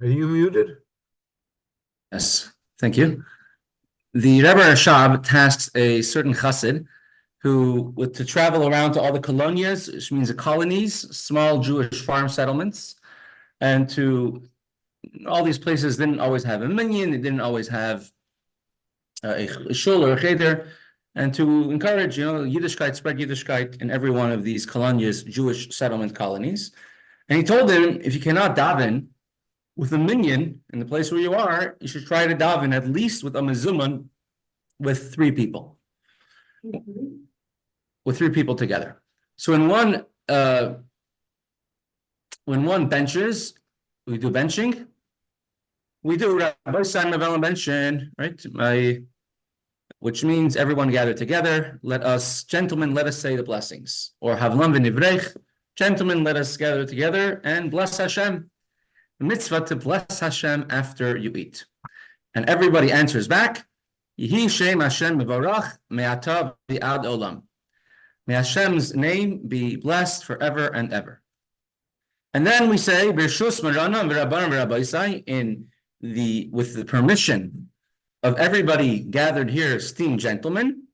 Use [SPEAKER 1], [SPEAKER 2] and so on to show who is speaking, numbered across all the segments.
[SPEAKER 1] Are you muted?
[SPEAKER 2] Yes, thank you. The Rebbe Rashab tasks a certain chassid to travel around to all the colonias, which means the colonies, small Jewish farm settlements, and to all these places didn't always have a minyan, they didn't always have a shul or a cheder, and to encourage, Yiddishkeit, spread Yiddishkeit in every one of these colonias, Jewish settlement colonies. And he told them, if you cannot daven with a minyan in the place where you are, you should try to daven at least with a mezuman with three people. With three people together. So when one benches, we do benching. We do Rabbi benching, right? Which means everyone gather together. Gentlemen, let us say the blessings. Or havlam v'nivrech, gentlemen, let us gather together and bless Hashem. The mitzvah to bless Hashem after you eat. And everybody answers back, Yehi Shem Hashem mevarach me'ata v'ad olam. May Hashem's name be blessed forever and ever. And then we say, Birshus Marana v'Rabbanan v'Rabbaisai, with the permission of everybody gathered here, esteemed gentlemen,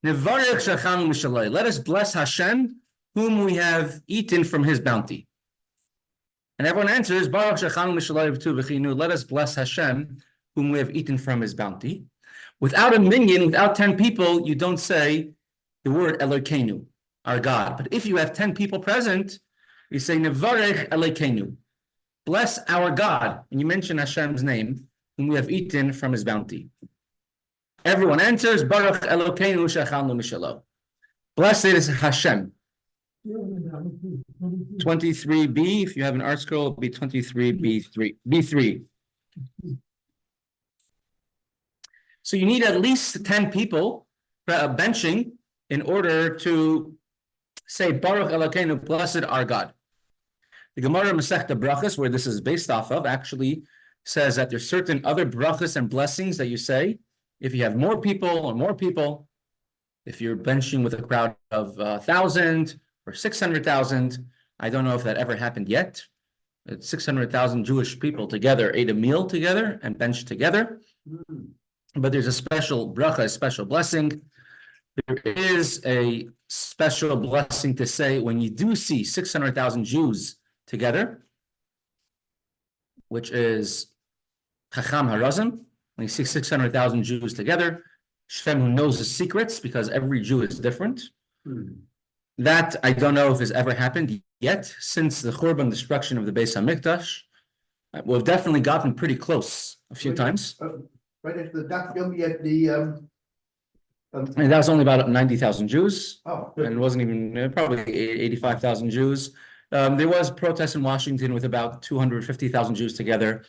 [SPEAKER 2] Nevarech Shachanu Mishalai. Let us bless Hashem, whom we have eaten from his bounty. And everyone answers, Baruch Shachanu Mishalai v'tu v'chinu. Let us bless Hashem, whom we have eaten from his bounty. Without a minyan, without 10 people, you don't say the word Elokeinu, our God. But if you have 10 people present, you say Nevarech Elokeinu, bless our God, and you mention Hashem's name, whom we have eaten from his bounty. Everyone answers, Baruch Elokeinu Shechalnu Mishalo. Blessed is Hashem. 23b, if you have an art scroll, it'll be 23b3. So you need at least 10 people benching in order to say Baruch Elokeinu, blessed our God. The Gemara Mesechta Brachas, where this is based off of, actually says that there's certain other brachas and blessings that you say if you have more people, if you're benching with a crowd of 1,000 or 600,000. I don't know if that ever happened yet. It's 600,000 Jewish people together ate a meal together and benched together. But there's a special bracha, a special blessing. There is a special blessing to say when you do see 600,000 Jews together, which is Chacham Harazim. When you see 600,000 Jews together, Shem who knows the secrets, because every Jew is different. That I don't know if has ever happened yet since the Churban destruction of the Beis HaMikdash. We've definitely gotten pretty close a few times.
[SPEAKER 3] Right after that's going to be at the
[SPEAKER 2] and that was only about 90,000 Jews.
[SPEAKER 3] Oh,
[SPEAKER 2] and it wasn't even probably 85,000 Jews. There was protests in Washington with about 250,000 Jews together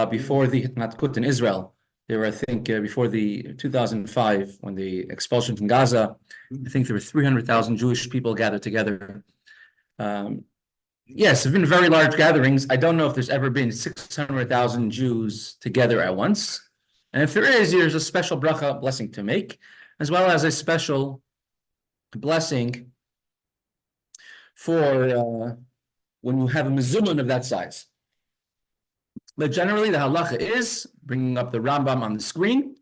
[SPEAKER 2] before the Hitmatkut in Israel. There were, I think, before the 2005, when the expulsion from Gaza, I think there were 300,000 Jewish people gathered together. Yes, there have been very large gatherings. I don't know if there's ever been 600,000 Jews together at once. And if there is, there's a special bracha blessing to make, as well as a special blessing for when you have a mezuman of that size. But generally, the halacha is, bringing up the Rambam on the screen,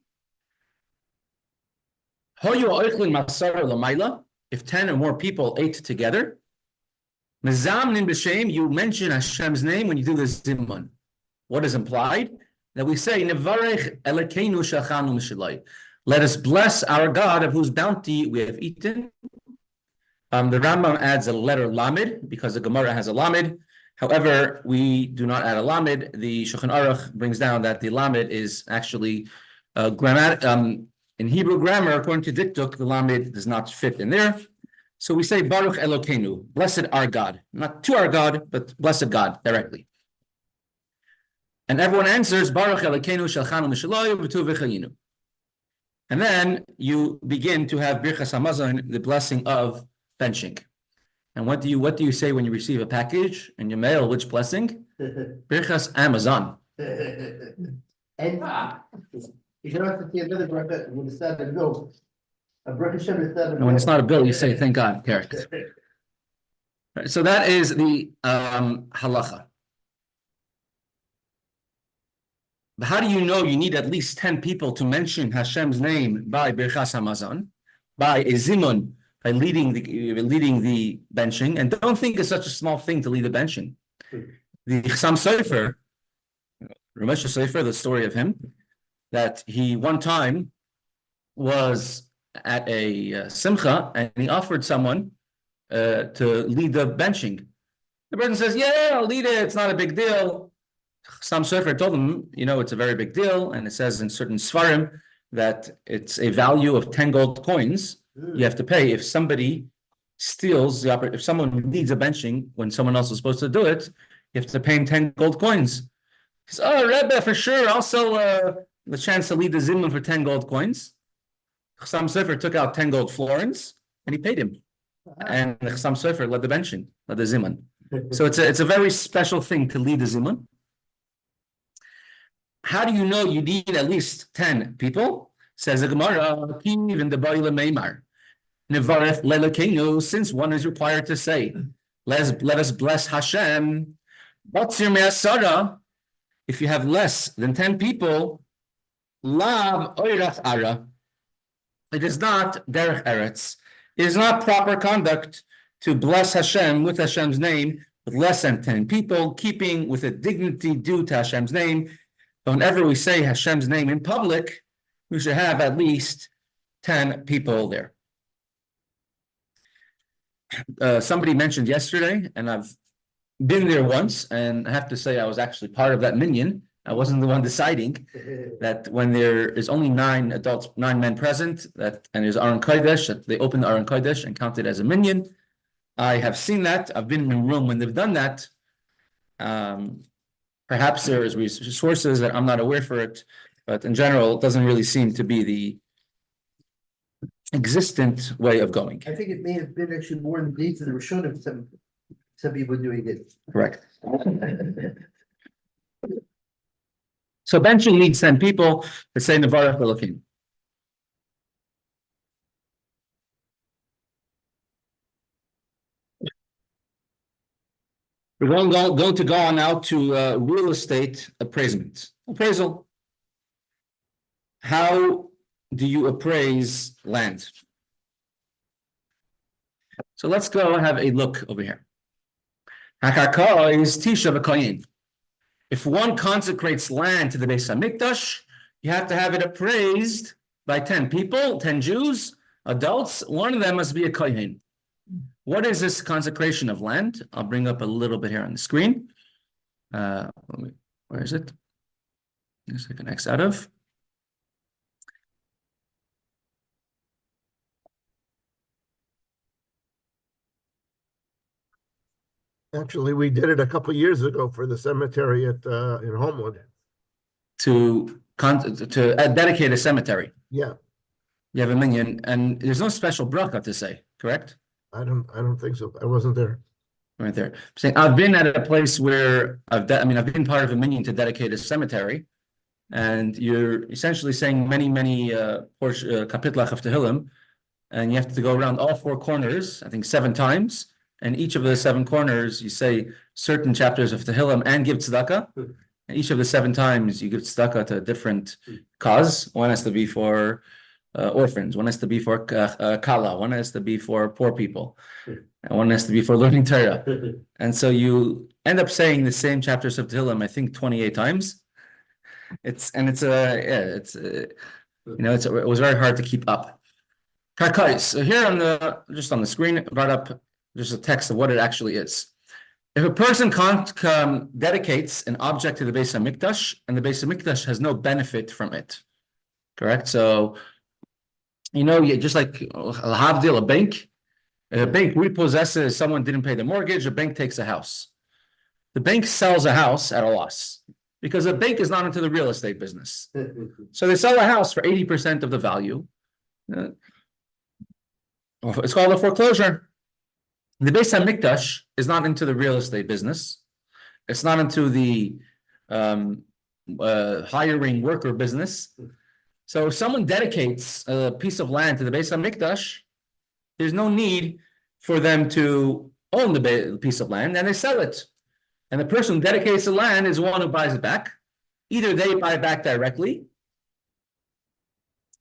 [SPEAKER 2] if 10 or more people ate together, you mention Hashem's name when you do the zimun. What is implied? That we say, let us bless our God of whose bounty we have eaten. The Rambam adds a letter lamed because the Gemara has a lamed. However, we do not add a lamed. The Shulchan Aruch brings down that the lamed is actually in Hebrew grammar, according to Diktuk, the lamed does not fit in there. So we say Baruch Elokeinu, blessed our God, not to our God, but blessed God directly. And everyone answers Baruch Elokeinu Shalchanu Mishaloi V'tu V'chayinu. And then you begin to have Birchas Hamazon, the blessing of benching. And what do you say when you receive a package and you mail which blessing? Birchas Amazon.
[SPEAKER 3] and you don't have to see another bracha when it's not a bill. A bracha Shem is not a
[SPEAKER 2] And when it's not a bill, you say thank God, Kerek. Right, so that is the halacha. But how do you know you need at least 10 people to mention Hashem's name by Birchas Hamazon, by a zimun, by leading the benching? And don't think it's such a small thing to lead the benching. The Chaim Sofer, Ramesh Sofer, the story of him, that he one time was at a simcha and he offered someone to lead the benching. The person says, "Yeah, I'll lead it. It's not a big deal." Chaim Sofer told him, it's a very big deal, and it says in certain svarim that it's a value of 10 gold coins you have to pay if somebody steals if someone needs a benching when someone else is supposed to do it, you have to pay him 10 gold coins. He says, "Oh, Rebbe, for sure, I'll sell the chance to lead the zimun for 10 gold coins." Chaim Sofer took out 10 gold florins and he paid him. And Chaim Sofer led the benching, led the zimun. So it's a very special thing to lead the zimun. How do you know you need at least 10 people? Says the Gemara, even the Maamar. Nevareth lelokenu, since one is required to say, let us bless Hashem. Batzir me'asara, if you have less than 10 people, lav oirach ara. It is not derech eretz. It is not proper conduct to bless Hashem with Hashem's name with less than 10 people, keeping with a dignity due to Hashem's name. Whenever we say Hashem's name in public, we should have at least 10 people there. Somebody mentioned yesterday, and I've been there once, and I have to say I was actually part of that minyan. I wasn't the one deciding that when there is only 9 adults, 9 men present, and there's Aron Kodesh, that they open the Aron Kodesh and count it as a minyan. I have seen that. I've been in a room when they've done that. Perhaps there is sources that I'm not aware for it, but in general, it doesn't really seem to be the existent way of going.
[SPEAKER 3] I think it may have been actually more in the deeds of the Rishonim, some people doing it.
[SPEAKER 2] Correct. So benching needs 10 people to say Nevarach Elokim. We're going to go on now to real estate appraisal. How do you appraise land? So let's go and have a look over here. Hakaka is Tisha v'Koyin. If one consecrates land to the Beis Hamikdash, you have to have it appraised by 10 people, 10 Jews, adults. One of them must be a Kohen. What is this consecration of land? I'll bring up a little bit here on the screen. Where is it? Let's take an X out of.
[SPEAKER 1] Actually, we did it a couple of years ago for the cemetery at in Homewood.
[SPEAKER 2] To dedicate a cemetery.
[SPEAKER 1] Yeah,
[SPEAKER 2] You have a minyan, and there's no special bracha to say, correct?
[SPEAKER 1] I don't think so. I wasn't there.
[SPEAKER 2] Right there. I'm saying I've been at a place where I've been part of a minyan to dedicate a cemetery, and you're essentially saying many kapitlach of Tehillim, and you have to go around all 4 corners, I think 7 times, and each of the 7 corners you say certain chapters of Tehillim and give tzedakah. And each of the 7 times you give tzedakah to a different cause. One has to be for orphans, one has to be for kala, one has to be for poor people, and one has to be for learning Torah. And so you end up saying the same chapters of Tehillim, I think 28 times. It was very hard to keep up. Karkais. So here on the screen, I brought up just a text of what it actually is. If a person dedicates an object to the Beis Hamikdash, and the Beis Hamikdash has no benefit from it, correct? So, just like a bank, if a bank repossesses, someone didn't pay the mortgage, a bank takes a house. The bank sells a house at a loss because the bank is not into the real estate business. So they sell a house for 80% of the value. It's called a foreclosure. The Beis Hamikdash is not into the real estate business. It's not into the hiring worker business. So if someone dedicates a piece of land to the Beis Hamikdash, there's no need for them to own the piece of land, and they sell it. And the person who dedicates the land is the one who buys it back. Either they buy back directly,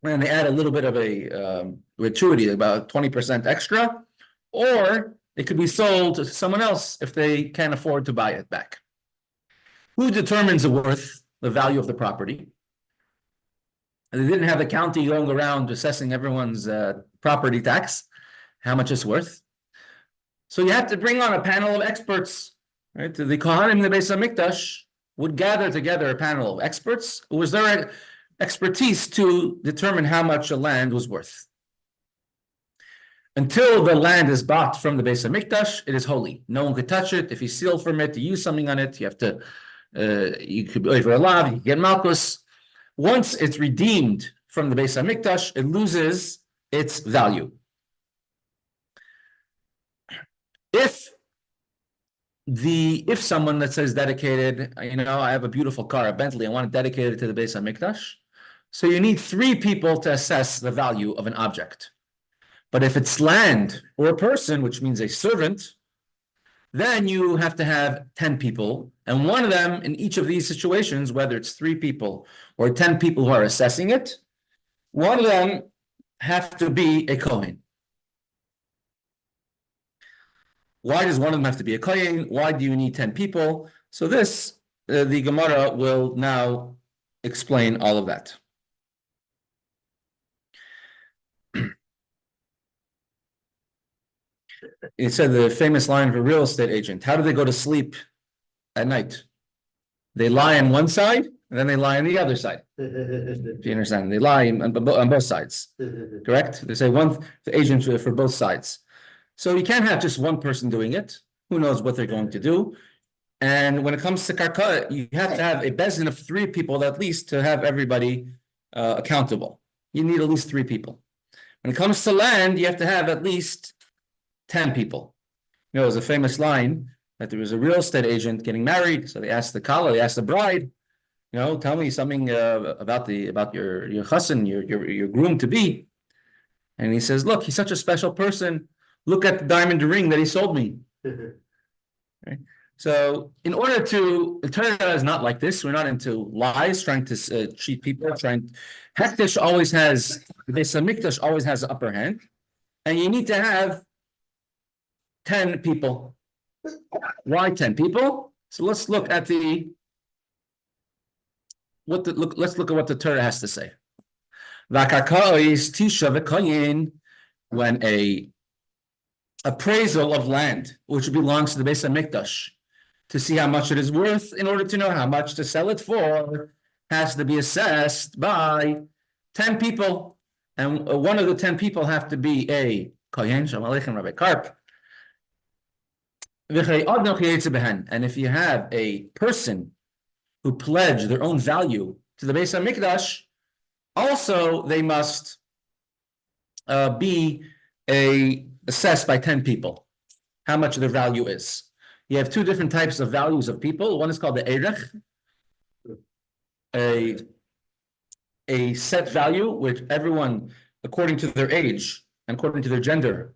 [SPEAKER 2] and they add a little bit of a gratuity, about 20% extra, or it could be sold to someone else if they can't afford to buy it back. Who determines the worth, the value of the property? And they didn't have the county going around assessing everyone's property tax, how much it's worth. So you have to bring on a panel of experts, right? The Kohanim in the Beis HaMikdash would gather together a panel of experts who was their expertise to determine how much a land was worth. Until the land is bought from the Beis HaMikdash, it is holy. No one could touch it. If you steal from it, you use something on it, you have to, you could be over a lav, you get malchus. Once it's redeemed from the Beis HaMikdash, it loses its value. If someone that says dedicated, I have a beautiful car, a Bentley, I want to dedicate it to the Beis HaMikdash. So you need 3 people to assess the value of an object. But if it's land or a person, which means a servant, then you have to have 10 people. And one of them in each of these situations, whether it's 3 people or 10 people who are assessing it, one of them have to be a Kohen. Why does one of them have to be a Kohen? Why do you need 10 people? So this, the Gemara will now explain all of that. It said the famous line of a real estate agent. How do they go to sleep at night? They lie on one side, and then they lie on the other side. Do you understand? They lie on both sides. Correct? They say the agent for both sides. So you can't have just one person doing it. Who knows what they're going to do? And when it comes to karka, you have to have a bezin of 3 people at least to have everybody accountable. You need at least 3 people. When it comes to land, you have to have at least 10 people. There's a famous line that there was a real estate agent getting married. So they asked the Kollel, they asked the bride, tell me something about your chassan, your groom to be. And he says, look, he's such a special person. Look at the diamond ring that he sold me. Right? So in order the Torah is not like this. We're not into lies, trying to cheat people, Hektish always has, the Beis HaMikdash always has the upper hand. And you need to have 10 people. Why 10 people? So let's look at let's look at what the Torah has to say. When a appraisal of land, which belongs to the Beis HaMikdash, to see how much it is worth in order to know how much to sell it for, has to be assessed by 10 people. And one of the 10 people have to be a Kohen, Shalom Aleichem, Rabbi Karp. And if you have a person who pledge their own value to the Beis HaMikdash, also they must be assessed by 10 people, how much their value is. You have 2 different types of values of people. One is called the Erech, a set value, which everyone, according to their age and according to their gender,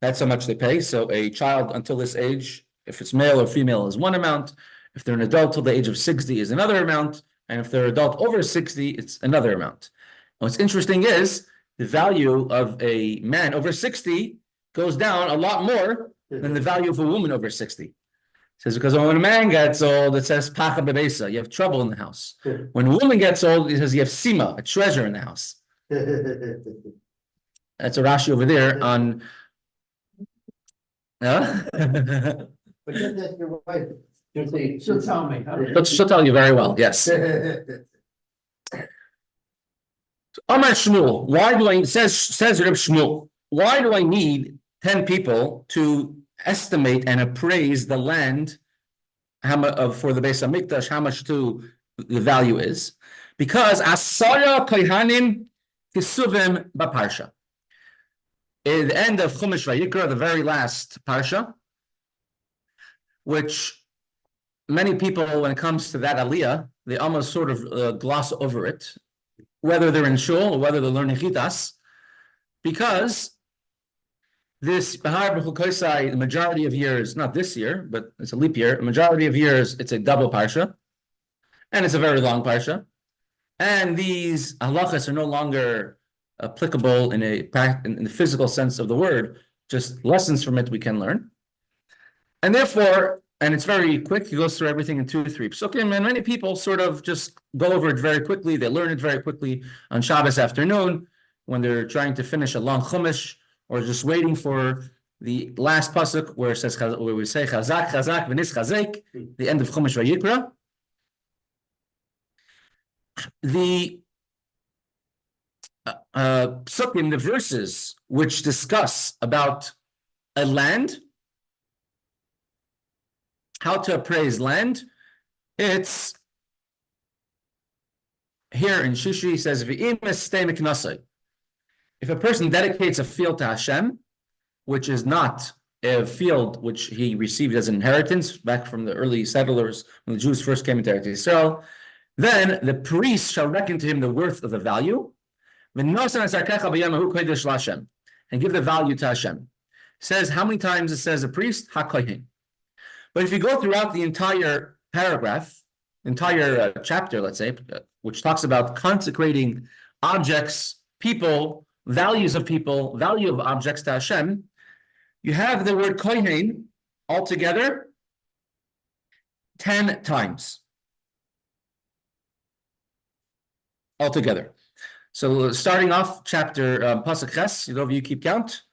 [SPEAKER 2] that's how much they pay. So a child until this age, if it's male or female, is one amount. If they're an adult till the age of 60 is another amount. And if they're adult over 60, it's another amount. And what's interesting is the value of a man over 60 goes down a lot more than the value of a woman over 60. It says because when a man gets old, it says pacha bebesa, you have trouble in the house. When a woman gets old, it says you have sima, a treasure in the house. That's a Rashi over there on.
[SPEAKER 3] But that's your wife. She'll tell me.
[SPEAKER 2] She'll tell you very well. Yes. Amar Shmuel, why do I says Reb Shmuel? Why do I need 10 people to estimate and appraise the land for the Beis HaMikdash, how much the value is? Because Asara Kohanim Kisuvim Baparsha. At the end of Chumash Vayikra, the very last parsha, which many people, when it comes to that aliyah, they almost sort of gloss over it, whether they're in shul or whether they're learning chitas, because this Bahar B'Chukoisai, the majority of years, not this year, but it's a leap year, the majority of years, it's a double parsha. and it's a very long parsha. And these halachas are no longer applicable in the physical sense of the word, just lessons from it we can learn. And therefore, and it's very quick, he goes through everything in 2 or 3 psukim, and many people sort of just go over it very quickly. They learn it very quickly on Shabbos afternoon when they're trying to finish a long chumash, or just waiting for the last pasuk where it says, where we say chazak, chazak, v'nis chazek, the end of Chumash Vayikra. The psukim, the verses which discuss about a land, how to appraise land, it's here in Shishi, he says, if a person dedicates a field to Hashem, which is not a field which he received as an inheritance back from the early settlers when the Jews first came into Eretz Yisrael, then the priest shall reckon to him the worth of the value, and give the value to Hashem. It says, how many times it says a priest? HaKohen. But if you go throughout the entire paragraph, entire chapter, let's say, which talks about consecrating objects, people, values of people, value of objects to Hashem, you have the word kohen altogether 10 times. Altogether. So starting off chapter Pasuk Ches, you know, if you keep count,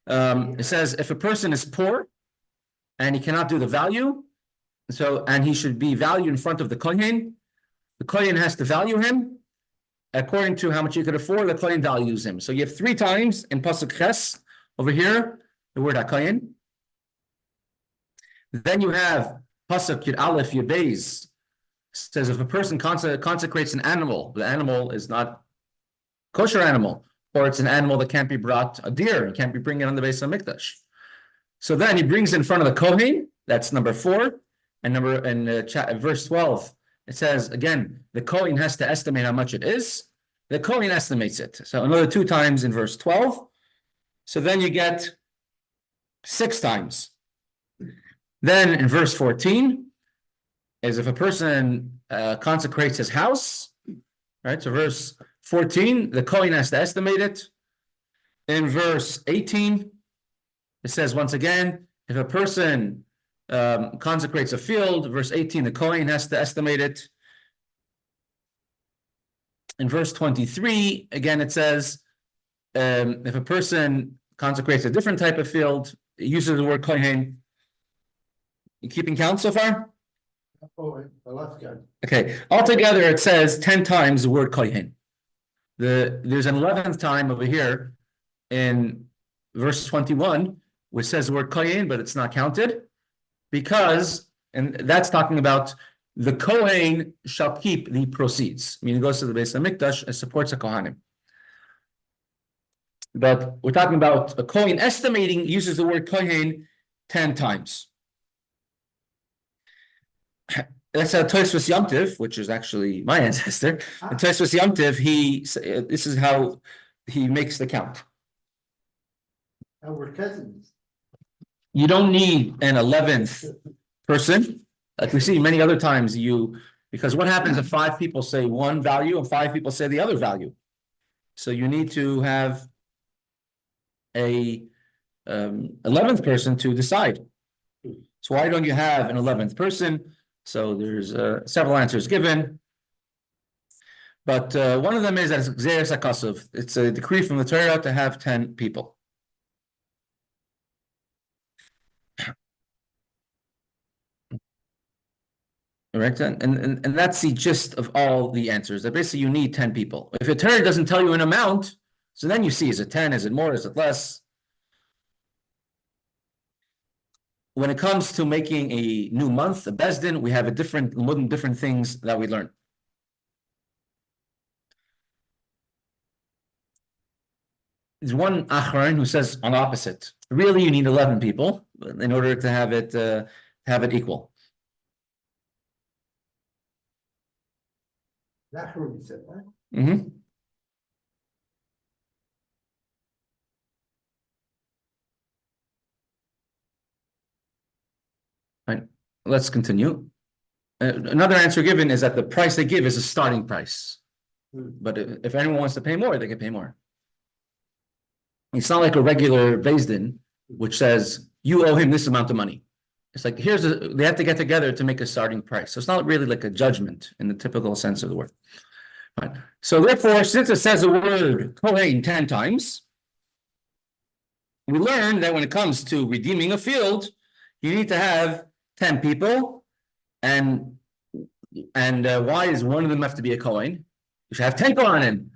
[SPEAKER 2] it says if a person is poor and he cannot do the value, and he should be valued in front of the kohen has to value him according to how much he could afford. The kohen values him. So you have 3 times in Pasuk Ches over here the word HaKohen. Then you have Pasuk Yud Aleph Yud Beis, says if a person consecrates an animal, the animal is not kosher animal, or it's an animal that can't be brought, a deer, and can't be bringing it on the Beis HaMikdash. So then he brings it in front of the Kohen, that's number 4, and verse 12, it says, again, the Kohen has to estimate how much it is. The Kohen estimates it. So another 2 times in verse 12. So then you get 6 times. Then in verse 14, is if a person consecrates his house, right? So verse 14, the Kohen has to estimate it. In verse 18, it says once again, if a person consecrates a field, verse 18, the Kohen has to estimate it. In verse 23, again, it says, if a person consecrates a different type of field, it uses the word Kohen. You keeping count so far?
[SPEAKER 3] Oh, that's good.
[SPEAKER 2] Okay, altogether it says 10 times the word Kohen. There's an 11th time over here in verse 21, which says the word Kohen, but it's not counted because, and that's talking about the Kohen shall keep the proceeds. I mean, it goes to the Beis HaMikdash and supports a Kohanim. But we're talking about a Kohen estimating, uses the word Kohen 10 times. That's a Tosfos Yom Tov, which is actually my ancestor. In Tosfos Yom Tov, this is how he makes the count.
[SPEAKER 3] And we're cousins.
[SPEAKER 2] You don't need an 11th person, like we see many other times. Because what happens if 5 people say one value and 5 people say the other value? So you need to have a 11th person to decide. So why don't you have an 11th person? So there's several answers given, but one of them is that it's Gzeres HaKasuv. It's a decree from the Torah to have 10 people. Right, and that's the gist of all the answers. That basically you need 10 people. If a Torah doesn't tell you an amount, so then you see, is it 10? Is it more? Is it less? When it comes to making a new month, a Bezdin, we have different things that we learn. There's one Achron who says on opposite. Really, you need 11 people in order to have it equal.
[SPEAKER 3] That's what you said, right?
[SPEAKER 2] Mm-hmm. Right. Let's continue. Another answer given is that the price they give is a starting price.
[SPEAKER 3] Hmm.
[SPEAKER 2] But if anyone wants to pay more, they can pay more. It's not like a regular Beis Din, which says you owe him this amount of money. It's like they have to get together to make a starting price. So it's not really like a judgment in the typical sense of the word. Right. So therefore, since it says the word Kohen 10 times, we learn that when it comes to redeeming a field, you need to have 10 people. And why does one of them have to be a Kohen? You should have 10 Kohanim.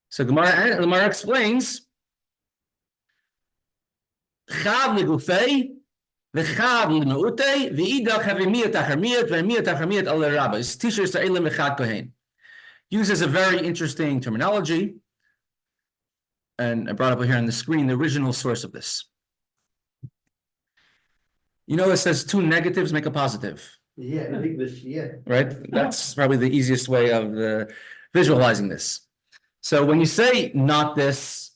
[SPEAKER 2] So Gemara explains, Chav legufei, v'chav l'meutei, v'idach havimiyat acharmiyat, v'hamiyat acharmiyat al Rabbi. It's Tisher Sa'ilim v'chad Kohen. Uses a very interesting terminology. And I brought up here on the screen the original source of this. You know, it says two negatives make a positive.
[SPEAKER 3] Yeah, in English, yeah.
[SPEAKER 2] Right? That's probably the easiest way of visualizing this. So when you say not this,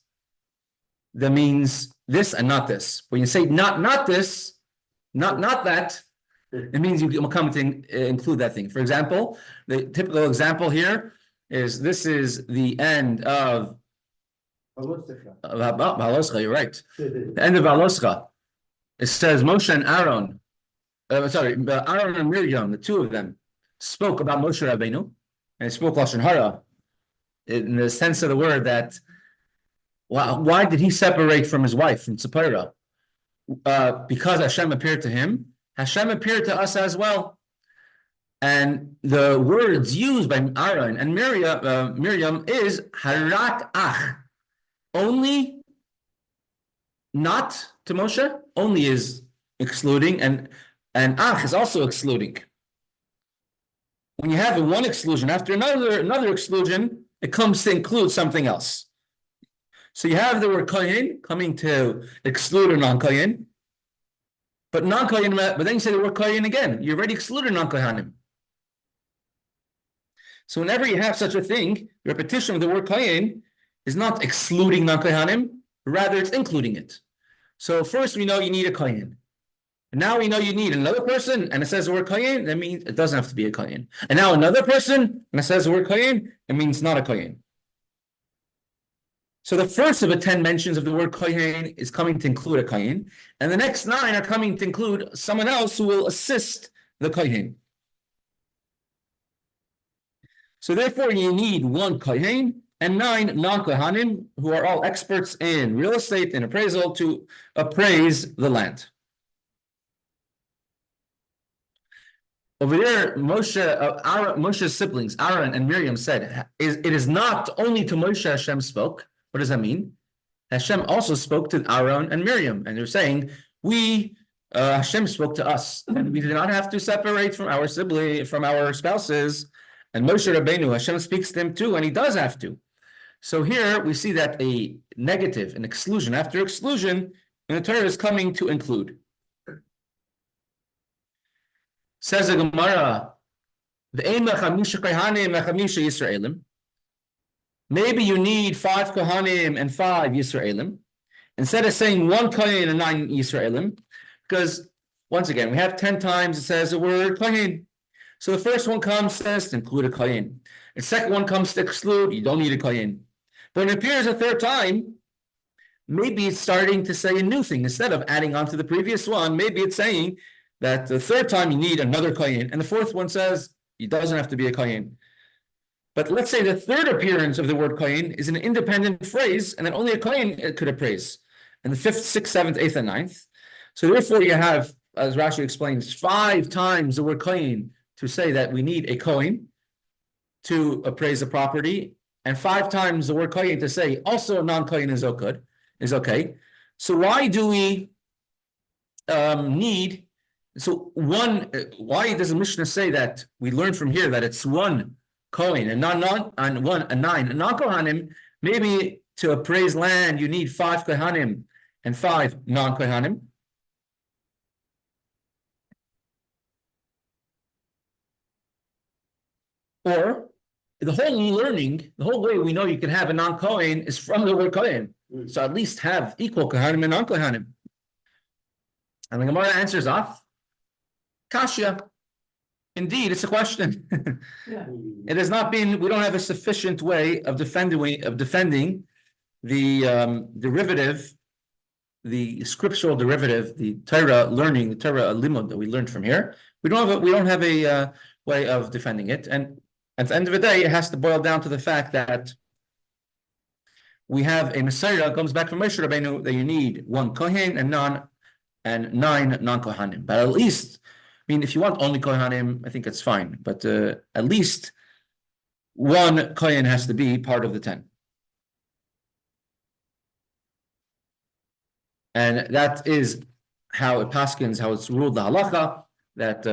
[SPEAKER 2] that means this and not this. When you say not this, not that, it means you come to include that thing. For example, the typical example here is this is the end of Baloscha, you're right. The end of Baloscha. It says Moshe and Aaron, Aaron and Miriam, the two of them, spoke about Moshe Rabbeinu, and spoke Lashon Hara, in the sense of the word that, why did he separate from his wife, from Tzipora? Because Hashem appeared to him. Hashem appeared to us as well. And the words used by Aaron and Miriam is Harat Ach. Only, not to Moshe, only is excluding, and Ach is also excluding. When you have one exclusion after another exclusion, it comes to include something else. So you have the word Kohen coming to exclude a non-Kohen, but non-Kohen, but then you say the word Kohen again. You already excluded non-Kohanim. So whenever you have such a thing, repetition of the word Kohen is not excluding non-Kohanim, rather it's including it. So first we know you need a Kohen. And now we know you need another person, and it says the word Kohen, that means it doesn't have to be a Kohen. And now another person, and it says the word Kohen, it means not a Kohen. So the first of the 10 mentions of the word Kohen is coming to include a Kohen, and the next 9 are coming to include someone else who will assist the Kohen. So therefore you need 1 Kohen and 9 non-Kohanim who are all experts in real estate and appraisal to appraise the land. Over there, Moshe's siblings, Aaron and Miriam, said, it is not only to Moshe Hashem spoke. What does that mean? Hashem also spoke to Aaron and Miriam, and they're saying, Hashem spoke to us, and we did not have to separate from our sibling, from our spouses. And Moshe Rabbeinu, Hashem speaks to him too, and he does have to. So here we see that a negative, an exclusion after exclusion, in the Torah is coming to include. Says the Gemara, maybe you need 5 Kohanim and 5 Yisraelim, instead of saying 1 Kohen and 9 Yisraelim, because once again, we have 10 times it says the word Kohen. So the first one comes, says to include a Kohen. The second one comes to exclude, you don't need a Kohen. But when it appears a third time, maybe it's starting to say a new thing. Instead of adding on to the previous one, maybe it's saying that the third time you need another Kohen, and the fourth one says it doesn't have to be a Kohen. But let's say the third appearance of the word Kohen is an independent phrase, and that only a Kohen could appraise. And the 5th, 6th, 7th, 8th, and 9th. So therefore you have, as Rashi explains, 5 times the word Kohen to say that we need a Kohen to appraise a property, and 5 times the word Kohen to say also a non-Kohen is okay. So why do we need? So why does the Mishnah say that we learn from here that it's 1 Kohen and not 9 non-Kohanim? Maybe to appraise land you need 5 Kohanim and 5 non-Kohanim. Or the whole way we know you can have a non-Kohen is from the word Kohen. So at least have equal Kohanim and non-Kohanim. And the Gemara answers off, Kasha. Indeed, it's a question.
[SPEAKER 3] Yeah.
[SPEAKER 2] It has not been, we don't have a sufficient way of defending the derivative, the scriptural derivative, the Torah learning, the Torah limud that we learned from here. We don't have a way of defending it. And at the end of the day, it has to boil down to the fact that we have a Messiah comes back from Moshe Rabbeinu that you need one Kohen and 9 non-Kohanim. But at least, I mean, if you want only Kohanim, I think it's fine. But at least one Kohen has to be part of the 10. And that is how it paskins, how it's ruled the halacha, that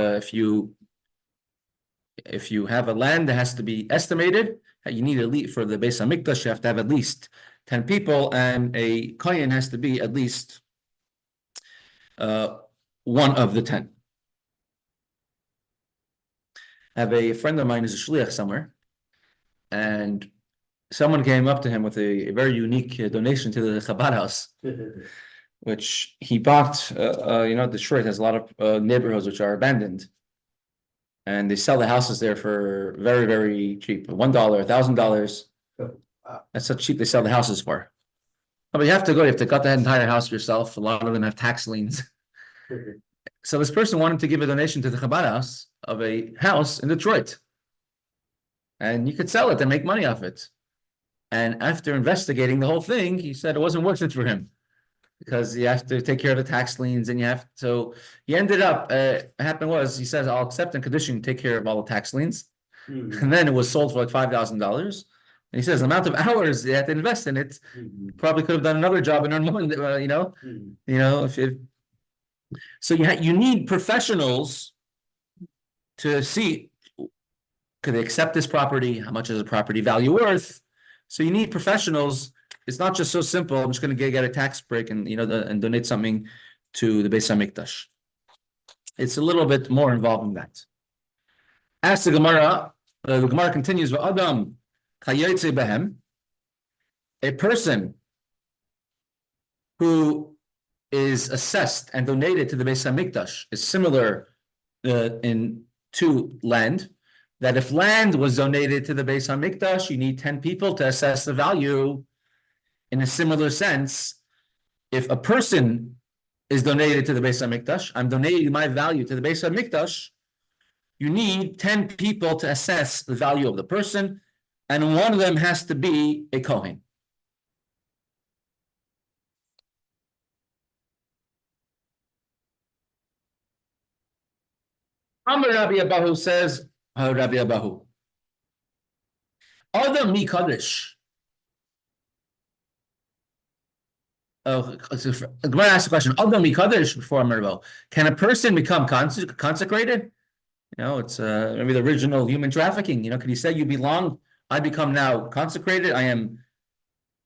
[SPEAKER 2] if you have a land that has to be estimated, you need at least, for the Beis HaMikdash, you have to have at least 10 people, and a kohen has to be at least one of the 10. I have a friend of mine who's a shliach somewhere, and someone came up to him with a very unique donation to the Chabad house, which he bought. Detroit has a lot of neighborhoods which are abandoned, and they sell the houses there for very, very cheap, $1, $1,000. That's how cheap they sell the houses for. But you have to cut that entire house yourself. A lot of them have tax liens. So this person wanted to give a donation to the Chabad house of a house in Detroit, and you could sell it and make money off it. And after investigating the whole thing, he said it wasn't worth it for him, because you have to take care of the tax liens, and so he ended up, what happened was, he says, I'll accept and condition take care of all the tax liens. And then it was sold for like $5,000. And he says the amount of hours you had to invest in it, probably could have done another job and earned more, so you need professionals to see, could they accept this property? How much is the property value worth? So you need professionals. It's not just so simple. I'm just going to get a tax break and and donate something to the Beis HaMikdash. It's a little bit more involved in that. As the Gemara continues with Adam Kayotze Behem, a person who is assessed and donated to the Beis HaMikdash is similar to land. That if land was donated to the Beis HaMikdash, you need 10 people to assess the value. In a similar sense, if a person is donated to the Beis HaMikdash, I'm donating my value to the Beis HaMikdash, you need 10 people to assess the value of the person, and one of them has to be a Kohen. Amar Rabbi Abahu says, Rabbi Abahu, Adam mi Kaddish. Gemara asked the question, Adam mi Kaddish, before Amar, can a person become consecrated? It's maybe the original human trafficking. Could he say, you belong, I become now consecrated, I am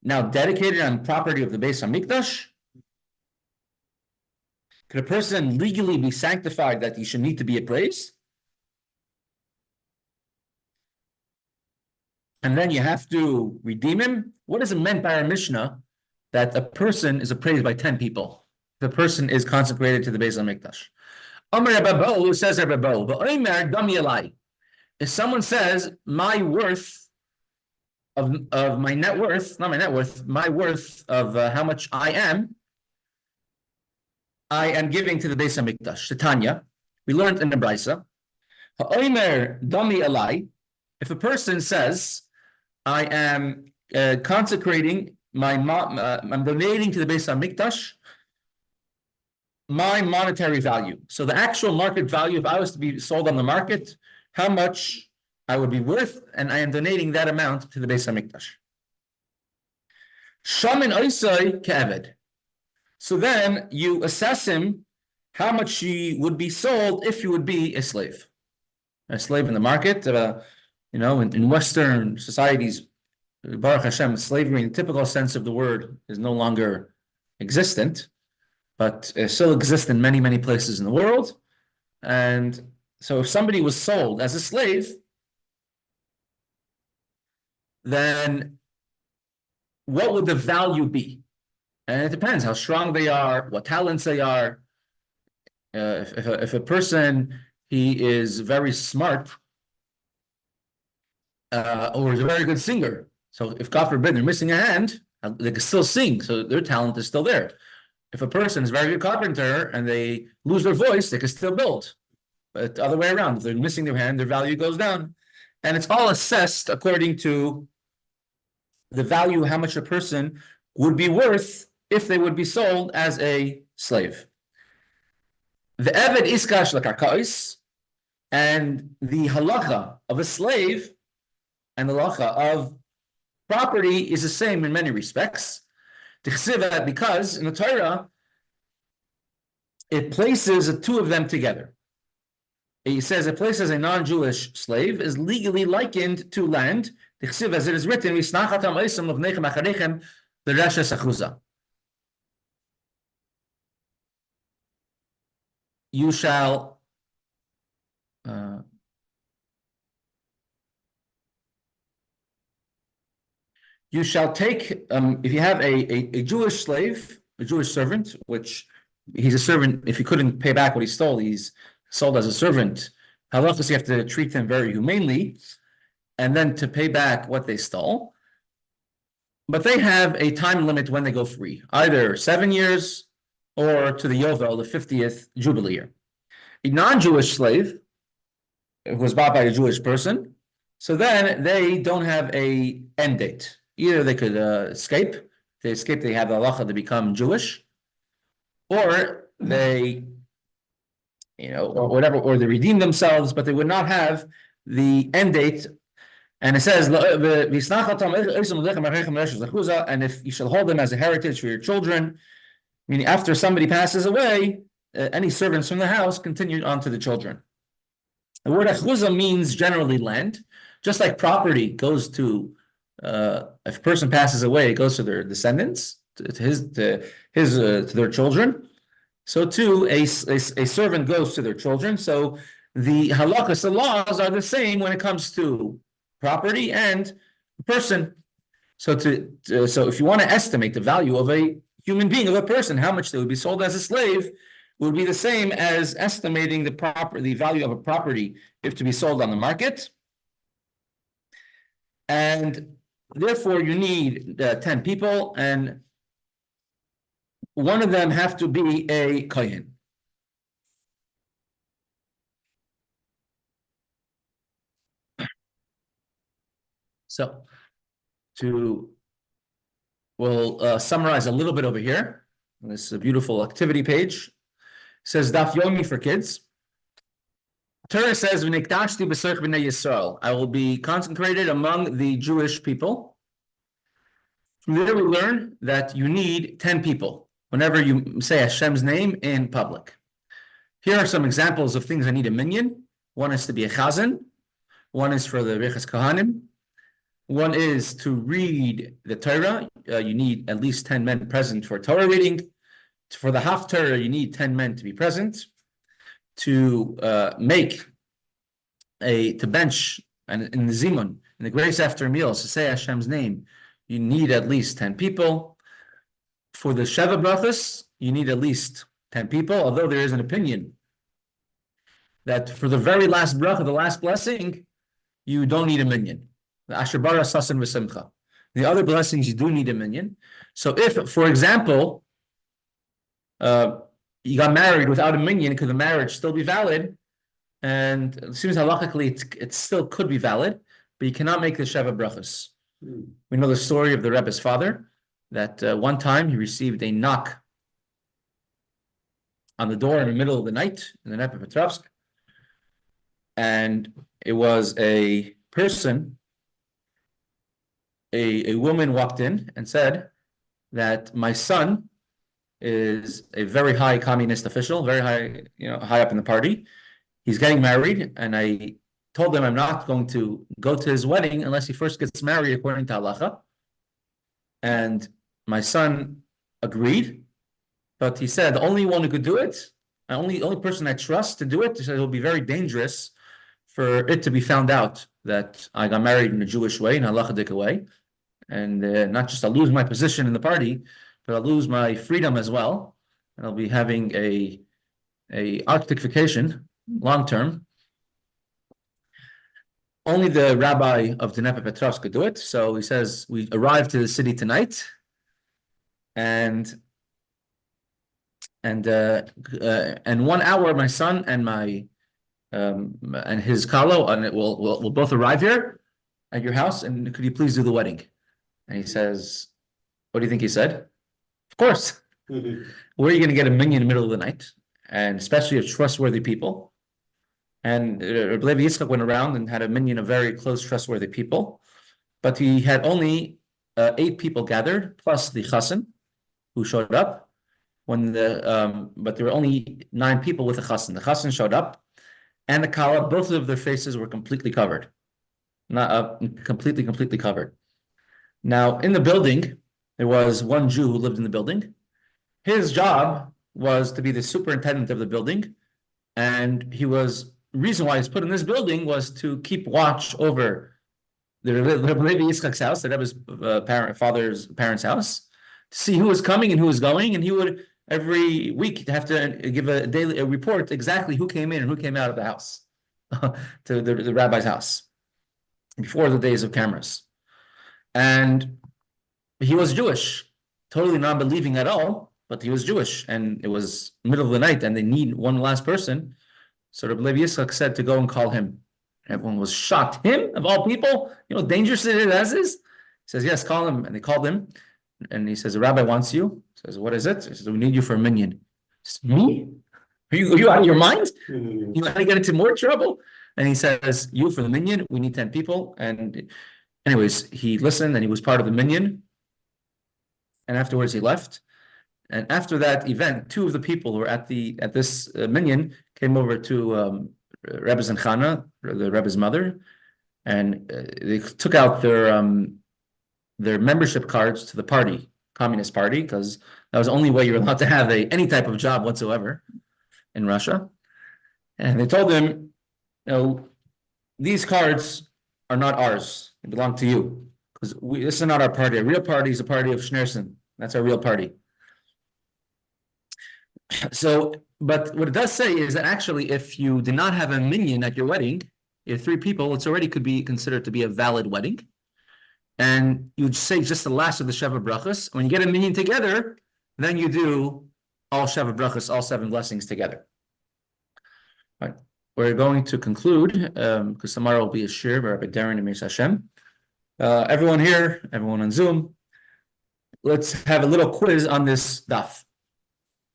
[SPEAKER 2] now dedicated, I'm property of the Beis HaMikdash? Could a person legally be sanctified that he should need to be appraised? And then you have to redeem him? What is it meant by our Mishnah that a person is appraised by 10 people? The person is consecrated to the Beis HaMikdash. Amar Rabbi, who says Rabbi, V'omer dami alai. If someone says my worth of my net worth, not my net worth, my worth of how much I am giving to the Beis HaMikdash. Tanya, we learned in the Brisa. V'omer dami alai. If a person says, I am consecrating I'm donating to the Beis HaMikdash my monetary value. So the actual market value, if I was to be sold on the market, how much I would be worth, and I am donating that amount to the Beis HaMikdash. Shamin oisai ke'eved. So then you assess him how much he would be sold if he would be a slave. A slave in the market, in Western societies, Baruch Hashem, slavery in the typical sense of the word is no longer existent, but it still exists in many, many places in the world. And so if somebody was sold as a slave, then what would the value be? And it depends how strong they are, what talents they are. If a person he is very smart, or is a very good singer. So if God forbid they're missing a hand, they can still sing, so their talent is still there. If a person is a very good carpenter and they lose their voice, they can still build. But the other way around, if they're missing their hand, their value goes down. And it's all assessed according to the value, how much a person would be worth if they would be sold as a slave. The Eved Iskash Lakarkais, and the halacha of a slave and the halacha of property is the same in many respects. Because in the Torah, it places the two of them together. It says it places a non-Jewish slave is legally likened to land. As it is written, you shall take, if you have a Jewish slave, a Jewish servant, which he's a servant, if he couldn't pay back what he stole, he's sold as a servant. Halachos, you have to treat them very humanely, and then to pay back what they stole. But they have a time limit when they go free, either 7 years or to the Yovel, the 50th Jubilee year. A non-Jewish slave who was bought by a Jewish person, so then they don't have a end date. Either they could escape. If they escape, they have the halacha to become Jewish, or they, or whatever, or they redeem themselves, but they would not have the end date. And it says, and if you shall hold them as a heritage for your children, meaning after somebody passes away, any servants from the house continued on to the children. The word achuzah means generally land, just like property goes to, if a person passes away, it goes to their descendants, to their children. So too, a servant goes to their children. So the halachas, the laws are the same when it comes to property and person. So if you want to estimate the value of a human being, of a person, how much they would be sold as a slave, would be the same as estimating the value of a property if to be sold on the market. And therefore, you need 10 people, and one of them have to be a kohen. So, we'll summarize a little bit over here. This is a beautiful activity page. It says Daf Yomi for kids. Torah says, I will be consecrated among the Jewish people. From there we learn that you need 10 people whenever you say Hashem's name in public. Here are some examples of things that need a minyan. One is to be a chazan. One is for the Reches Kohanim. One is to read the Torah. You need at least 10 men present for Torah reading. For the Haftarah, you need 10 men to be present. To bench, and in the Zimun, in the grace after meals, to say Hashem's name, you need at least 10 people. For the Sheva Brachas, you need at least 10 people, although there is an opinion that for the very last bracha, the last blessing, you don't need a minyan. The Asher Bara Sasan V'Simcha. The other blessings, you do need a minyan. So if, for example, you got married without a minyan, could the marriage still be valid? And it seems halachically it still could be valid, but you cannot make the Sheva Brachas. We know the story of the Rebbe's father, that one time he received a knock on the door in the middle of the night in the Nepe Petrovsk, and it was a person, a woman walked in and said that my son is a very high communist official, very high, high up in the party. He's getting married, and I told him I'm not going to go to his wedding unless he first gets married according to halacha. And my son agreed, but he said the only one who could do it, the only person I trust to do it, he said it'll be very dangerous for it to be found out that I got married in a Jewish way, in a halachic way, and not just I'll lose my position in the party, but I'll lose my freedom as well, and I'll be having a Arctic vacation long term. Only the rabbi of Dneipro Petrovsk could do it. So he says, we arrived to the city tonight, and 1 hour, my son and my and his kalo, and we'll both arrive here at your house, and could you please do the wedding? And he says, what do you think he said? Of course. Where are you going to get a minion in the middle of the night? And especially of trustworthy people. And Rabbi Yitzchok went around and had a minion of very close, trustworthy people. But he had only 8 people gathered, plus the chassan, who showed up. But there were only 9 people with the chassan. The chassan showed up, and the kala, both of their faces were completely covered. Not completely covered. Now, in the building, there was one Jew who lived in the building. His job was to be the superintendent of the building, and reason why he's put in this building was to keep watch over the Levi Yitzchok's house, the Rebbe's father's parents' house, to see who was coming and who was going, and he would every week have to give a daily report exactly who came in and who came out of the house to the rabbi's house before the days of cameras. And he was Jewish, totally non-believing at all, but he was Jewish, and it was middle of the night, and they need one last person. So Rabbi Yitzchok said to go and call him. Everyone was shocked. Him, of all people, dangerous it is. He says, yes, call him. And they called him, and he says, the rabbi wants you. He says, what is it? He says, we need you for a minion. Says, me? Are you out of your mind? You want to get into more trouble? And he says, you for the minion, we need 10 people. And anyways, he listened, and he was part of the minion. And afterwards, he left. And after that event, 2 of the people who were at this minion came over to Rebbe Zanchana, the Rebbe's mother, and they took out their membership cards to the party, Communist Party, because that was the only way you're allowed to have any type of job whatsoever in Russia. And they told him, these cards are not ours; they belong to you, because this is not our party. A real party is a party of Schneerson. That's our real party. So, but what it does say is that actually, if you did not have a minion at your wedding, you have 3 people, it's already could be considered to be a valid wedding. And you'd say just the last of the Sheva Brachas. When you get a minion together, then you do all Sheva Brachas, all 7 blessings together. All right. We're going to conclude, because tomorrow will be a Shiur by Rabbi Darren and Meir Hashem. Everyone here, everyone on Zoom, let's have a little quiz on this daf.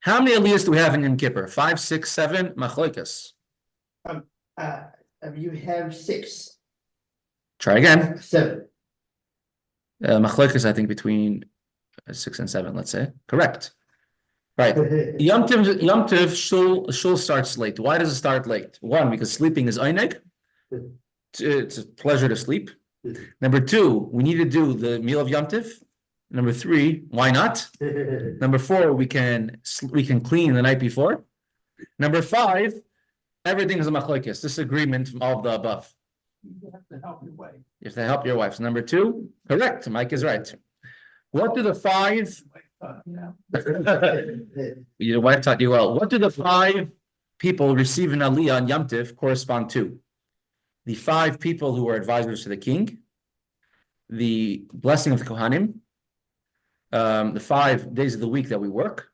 [SPEAKER 2] How many aliyahs do we have in Yom Kippur? 5, 6, 7, machlokas.
[SPEAKER 3] You have 6.
[SPEAKER 2] Try again.
[SPEAKER 3] 7.
[SPEAKER 2] Machlokas, I think, between 6 and 7, let's say. Correct. Right. Yom Tov, shul starts late. Why does it start late? 1, because sleeping is eineg. It's a pleasure to sleep. Number 2, we need to do the meal of Yom Tov. Number 3, why not? Number 4, we can clean the night before. Number 5, everything is a machlokes, disagreement from all of the above.
[SPEAKER 3] You have to help your wife.
[SPEAKER 2] You have to help your wife. So number 2, correct. Mike is right. What do the 5? Your wife taught you well. What do the 5 people receive in Aliyah on Yom Tov correspond to? The 5 people who are advisors to the king, the blessing of the Kohanim, the 5 days of the week that we work,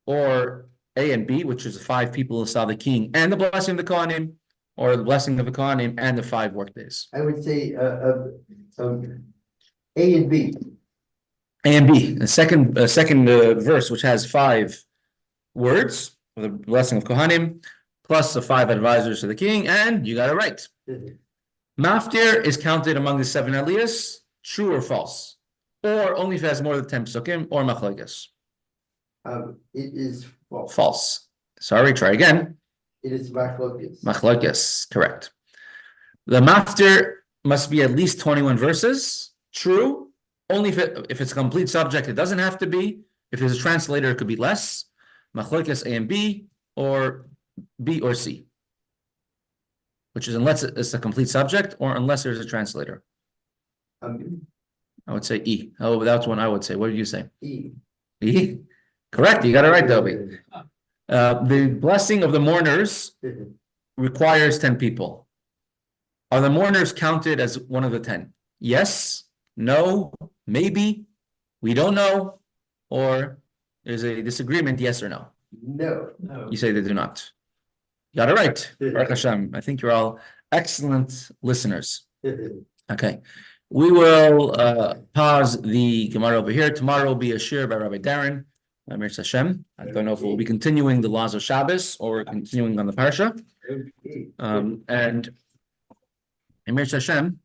[SPEAKER 2] or A and B, which is the 5 people who saw the king and the blessing of the Kohanim, or the blessing of the Kohanim and the 5 work days.
[SPEAKER 3] I would say A and B.
[SPEAKER 2] A and B. The second verse, which has 5 words, for the blessing of Kohanim, plus the 5 advisors to the king, and you got it right. Maftir is counted among the 7 aliyahs, true or false? Or only if it has more than 10 psukim, or machlokes?
[SPEAKER 3] It is false.
[SPEAKER 2] False. Sorry, try again.
[SPEAKER 3] It is machlokes.
[SPEAKER 2] Machlokes, correct. The maftir must be at least 21 verses. True. Only if it's a complete subject, it doesn't have to be. If there's a translator, it could be less. Machlokes A and B, or B or C. Which is unless it's a complete subject, or unless there's a translator. I would say E. Oh, that's one I would say. What did you say?
[SPEAKER 3] E.
[SPEAKER 2] E? Correct. You got it right, Dobie. The blessing of the mourners requires 10 people. Are the mourners counted as one of the 10? Yes, no, maybe, we don't know, or there's a disagreement, yes or no?
[SPEAKER 3] No.
[SPEAKER 2] You say they do not. Got it right. Baruch Hashem. I think you're all excellent listeners. Okay. We will pause the Gemara over here. Tomorrow will be a shiur by Rabbi Darren. Amir Hashem. I don't know if we'll be continuing the laws of Shabbos or continuing on the parsha. And Amir Hashem,